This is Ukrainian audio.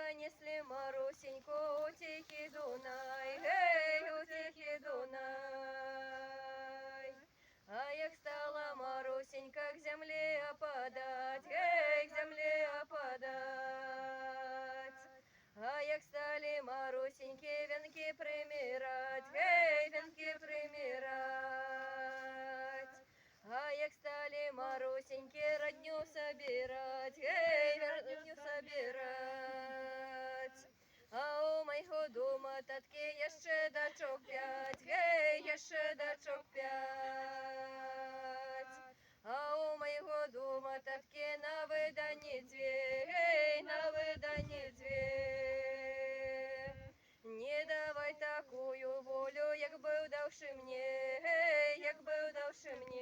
понесли Марусеньку у тихий Дунай, гей, у тихий Дунай. А як стала Марусенька к земле опадать, гей, к земле опадать. А як стали Марусеньки венки примирать, гей, венки примирать. А як стали Марусеньки родню собирать, гей, родню собирать. А у моєго дома татки ще дочок 5, гей, ще дочок 5. А у моєго дома татки на виданні 2, гей, на виданні 2. Не давай такую волю, як би давши мне, гей, як би давши мне.